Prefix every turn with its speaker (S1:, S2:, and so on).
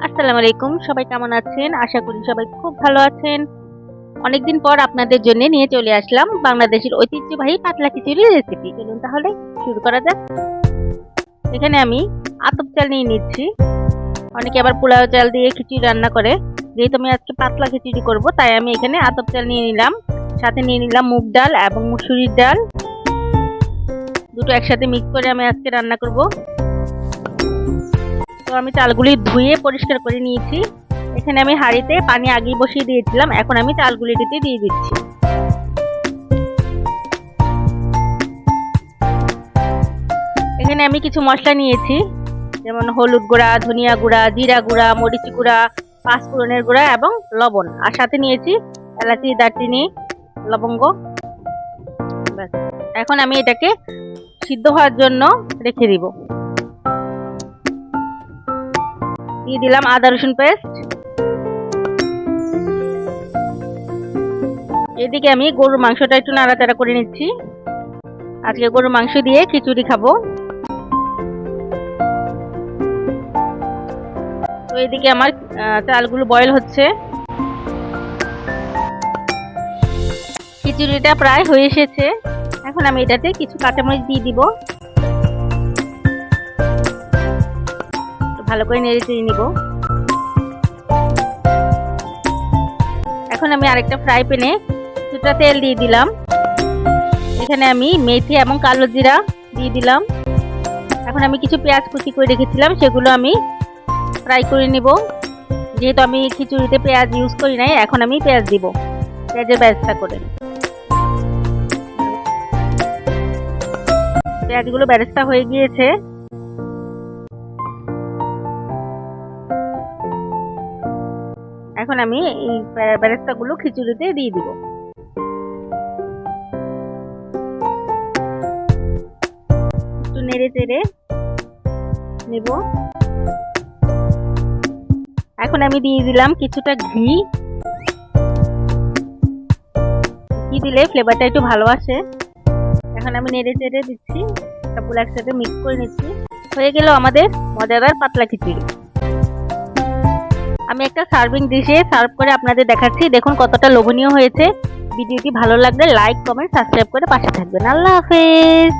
S1: আসসালামু আলাইকুম, সবাই কেমন আছেন? আশা করি সবাই খুব ভালো আছেন। অনেকদিন পর আপনাদের জন্য নিয়ে চলে আসলাম বাংলাদেশের ঐতিহ্যবাহী পাতলা খিচুড়ির রেসিপি। চলুন তাহলে শুরু করা যাক। এখানে আমি আতপ চাল নিয়ে নিচ্ছি। অনেকে আবার পোলাও চাল দিয়ে খিচুড়ি রান্না করে। যেহেতু আমি আজকে পাতলা খিচুড়ি করব, তাই আমি এখানে আতপ চাল নিয়ে নিলাম। সাথে নিয়ে নিলাম মুগ ডাল এবং মুসুরির ডাল। দুটো একসাথে মিক্স করে আমি আজকে রান্না করব। তো আমি চালগুলি ধুয়ে পরিষ্কার করে নিয়েছি। এখানে আমি হাঁড়িতে পানি আগেই বসিয়ে দিয়েছিলাম। এখন আমি চালগুলি দিয়ে দিচ্ছি। এখানে আমি কিছু মশলা নিয়েছি, যেমন হলুদ গুঁড়া, ধনিয়া গুঁড়া, জিরা গুঁড়া, মরিচ গুঁড়া, পাঁচফোড়নের গুঁড়া এবং লবণ। আর সাথে নিয়েছি এলাচি, দারচিনি, লবঙ্গ। এখন আমি এটাকে সিদ্ধ হওয়ার জন্য রেখে দিব। দিয়ে দিলাম আদা রসুন পেস্ট। এদিকে আমি গরুর মাংসটা একটু নাড়াচাড়া করে নিচ্ছি। আজকে গরুর মাংস দিয়ে খিচুড়ি খাবো। তো এদিকে আমার চালগুলো বয়েল হচ্ছে। খিচুড়িটা প্রায় হয়ে এসেছে। এখন আমি এটাতে কিছু কাঁচামরিচ দিয়ে দিব। ভালো করে নেড়ে চেড়ে নিব। এখন আমি আরেকটা ফ্রাই প্যানে কিছুটা তেল দিয়ে দিলাম। এখানে আমি মেথি এবং কালো জিরা দিয়ে দিলাম। এখন আমি কিছু পেঁয়াজ কুচি করে রেখেছিলাম, সেগুলো আমি ফ্রাই করে নিব। যেহেতু আমি খিচুড়িতে পেঁয়াজ ইউজ করি নাই, এখন আমি পেঁয়াজ দিব, পেঁয়াজের বেরেস্তা করে। পেঁয়াজগুলো বেরেস্তা হয়ে গিয়েছে। এখন আমি এই বেরেস্তাগুলো খিচুড়িতে দিয়ে দিব। একটু নেড়ে চেড়ে নেব। এখন আমি দিয়ে দিলাম কিছুটা ঘি। ঘি দিলে ফ্লেভারটা একটু ভালো আসে। এখন আমি নেড়ে চেড়ে দিচ্ছি, সবগুলো একসাথে মিক্স করে নিচ্ছি। হয়ে গেল আমাদের মজাদার পাতলা খিচুড়ি। আমি একটা সার্ভিং ডিশে সার্ভ করে আপনাদের দেখাচ্ছি। দেখুন কতটা লোভনীয় হয়েছে। ভিডিওটি ভালো লাগলে লাইক, কমেন্ট, সাবস্ক্রাইব করে পাশে থাকবেন। আল্লাহ হাফেজ।